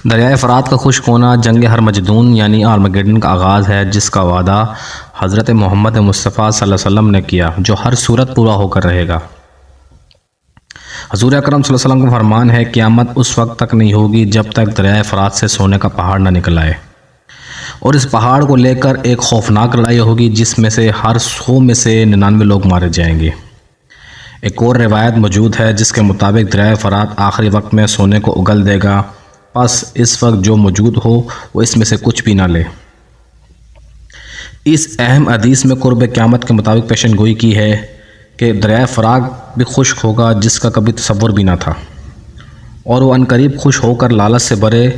دریائے فرات کا خشک ہونا جنگ ہرمجدون یعنی آرمگیڈن کا آغاز ہے، جس کا وعدہ حضرت محمد مصطفیٰ صلی اللہ علیہ وسلم نے کیا، جو ہر صورت پورا ہو کر رہے گا۔ حضور اکرم صلی اللہ علیہ وسلم کا فرمان ہے، قیامت اس وقت تک نہیں ہوگی جب تک دریائے فرات سے سونے کا پہاڑ نہ نکل آئے، اور اس پہاڑ کو لے کر ایک خوفناک لڑائی ہوگی جس میں سے ہر 100 میں سے 99 لوگ مارے جائیں گے۔ ایک اور روایت موجود ہے جس کے مطابق دریائے فرات آخری وقت میں سونے کو اگل دے گا، پس اس وقت جو موجود ہو وہ اس میں سے کچھ بھی نہ لے۔ اس اہم حدیث میں قرب قیامت کے مطابق پیشن گوئی کی ہے کہ دریائے فرات بھی خشک ہوگا جس کا کبھی تصور بھی نہ تھا، اور وہ عنقریب خوش ہو کر لالچ سے بھرے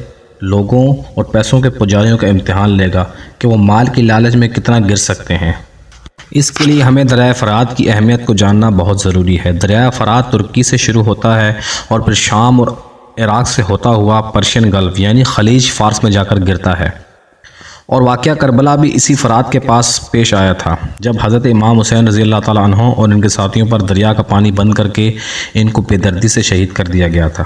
لوگوں اور پیسوں کے پجاریوں کا امتحان لے گا کہ وہ مال کی لالچ میں کتنا گر سکتے ہیں۔ اس کے لیے ہمیں دریائے فرات کی اہمیت کو جاننا بہت ضروری ہے۔ دریائے فرات ترکی سے شروع ہوتا ہے اور پھر شام اور عراق سے ہوتا ہوا پرشین گلف یعنی خلیج فارس میں جا کر گرتا ہے، اور واقعہ کربلا بھی اسی فرات کے پاس پیش آیا تھا، جب حضرت امام حسین رضی اللہ تعالیٰ عنہ اور ان کے ساتھیوں پر دریا کا پانی بند کر کے ان کو بے دردی سے شہید کر دیا گیا تھا۔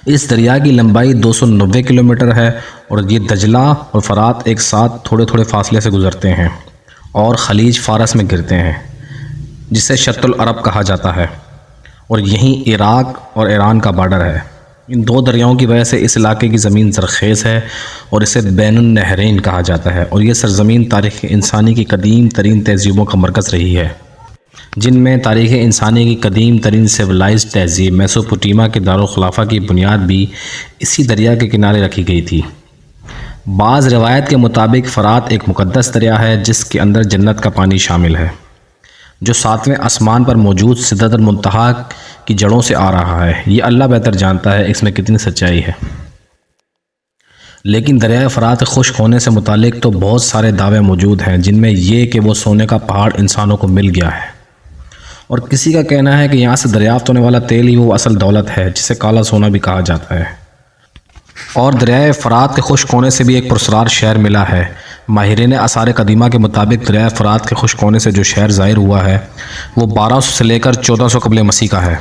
اس دریا کی لمبائی 290 کلومیٹر ہے، اور یہ دجلہ اور فرات ایک ساتھ تھوڑے تھوڑے فاصلے سے گزرتے ہیں اور خلیج فارس میں گرتے ہیں، جسے شط العرب کہا جاتا ہے، اور یہیں عراق اور ایران کا بارڈر ہے۔ ان دو دریاؤں کی وجہ سے اس علاقے کی زمین زرخیز ہے اور اسے بین النہرین کہا جاتا ہے، اور یہ سرزمین تاریخ انسانی کی قدیم ترین تہذیبوں کا مرکز رہی ہے، جن میں تاریخ انسانی کی قدیم ترین سویلائزڈ تہذیب میسوپوٹیما کے دارالخلافہ کی بنیاد بھی اسی دریا کے کنارے رکھی گئی تھی۔ بعض روایت کے مطابق فرات ایک مقدس دریا ہے جس کے اندر جنت کا پانی شامل ہے، جو 7ویں آسمان پر موجود سدرۃ المنتہا کی جڑوں سے آ رہا ہے۔ یہ اللہ بہتر جانتا ہے اس میں کتنی سچائی ہے، لیکن دریائے فرات خشک ہونے سے متعلق تو بہت سارے دعوے موجود ہیں، جن میں یہ کہ وہ سونے کا پہاڑ انسانوں کو مل گیا ہے، اور کسی کا کہنا ہے کہ یہاں سے دریافت ہونے والا تیل ہی وہ اصل دولت ہے جسے کالا سونا بھی کہا جاتا ہے۔ اور دریائے فرات کے خشک ہونے سے بھی ایک پراسرار شہر ملا ہے۔ ماہرین آثار قدیمہ کے مطابق دریائے فرات کے خشک ہونے سے جو شہر ظاہر ہوا ہے وہ 1200 سے لے کر 1400 قبل مسیح کا ہے۔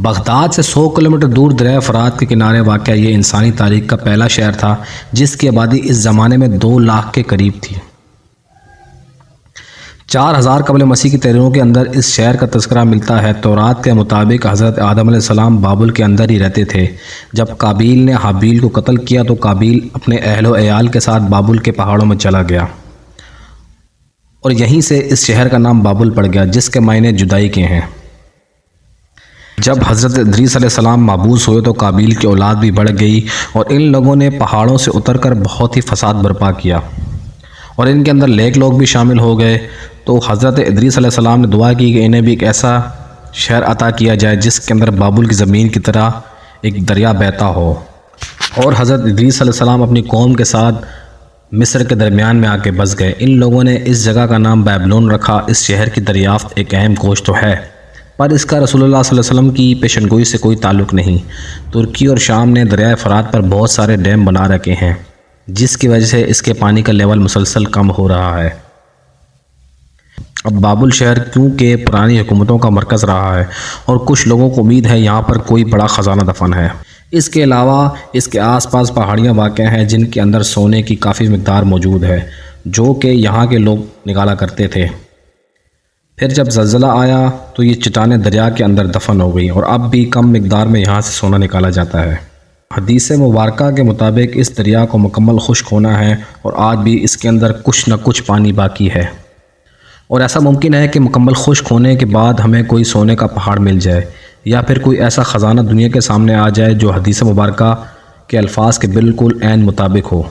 بغداد سے 100 کلومیٹر دور دریائے فرات کے کنارے واقع یہ انسانی تاریخ کا پہلا شہر تھا جس کی آبادی اس زمانے میں 2 لاکھ کے قریب تھی۔ 4000 قبل مسیح کی تحریروں کے اندر اس شہر کا تذکرہ ملتا ہے۔ تورات کے مطابق حضرت آدم علیہ السلام بابل کے اندر ہی رہتے تھے۔ جب قابیل نے حابیل کو قتل کیا تو قابیل اپنے اہل و عیال کے ساتھ بابل کے پہاڑوں میں چلا گیا، اور یہیں سے اس شہر کا نام بابل پڑ گیا جس کے معنی جدائی کے ہیں۔ جب حضرت ادریس علیہ السلام مبعوث ہوئے تو قابیل کی اولاد بھی بڑھ گئی، اور ان لوگوں نے پہاڑوں سے اتر کر بہت ہی فساد برپا کیا، اور ان کے اندر نیک لوگ بھی شامل ہو گئے۔ تو حضرت ادریس علیہ السلام نے دعا کی کہ انہیں بھی ایک ایسا شہر عطا کیا جائے جس کے اندر بابل کی زمین کی طرح ایک دریا بہتا ہو، اور حضرت ادریس علیہ السلام اپنی قوم کے ساتھ مصر کے درمیان میں آ کے بس گئے۔ ان لوگوں نے اس جگہ کا نام بیبلون رکھا۔ اس شہر کی دریافت ایک اہم کوش تو ہے، پر اس کا رسول اللہ صلی اللہ علیہ وسلم کی پیشن گوئی سے کوئی تعلق نہیں۔ ترکی اور شام نے دریائے فرات پر بہت سارے ڈیم بنا رکھے ہیں جس کی وجہ سے اس کے پانی کا لیول مسلسل کم ہو رہا ہے۔ اب بابل شہر کیونکہ پرانی حکومتوں کا مرکز رہا ہے، اور کچھ لوگوں کو امید ہے یہاں پر کوئی بڑا خزانہ دفن ہے۔ اس کے علاوہ اس کے آس پاس پہاڑیاں واقع ہیں جن کے اندر سونے کی کافی مقدار موجود ہے، جو کہ یہاں کے لوگ نکالا کرتے تھے۔ پھر جب زلزلہ آیا تو یہ چٹانیں دریا کے اندر دفن ہو گئی، اور اب بھی کم مقدار میں یہاں سے سونا نکالا جاتا ہے۔ حدیث مبارکہ کے مطابق اس دریا کو مکمل خشک ہونا ہے، اور آج بھی اس کے اندر کچھ نہ کچھ پانی باقی ہے، اور ایسا ممکن ہے کہ مکمل خشک ہونے کے بعد ہمیں کوئی سونے کا پہاڑ مل جائے، یا پھر کوئی ایسا خزانہ دنیا کے سامنے آ جائے جو حدیث مبارکہ کے الفاظ کے بالکل عین مطابق ہو۔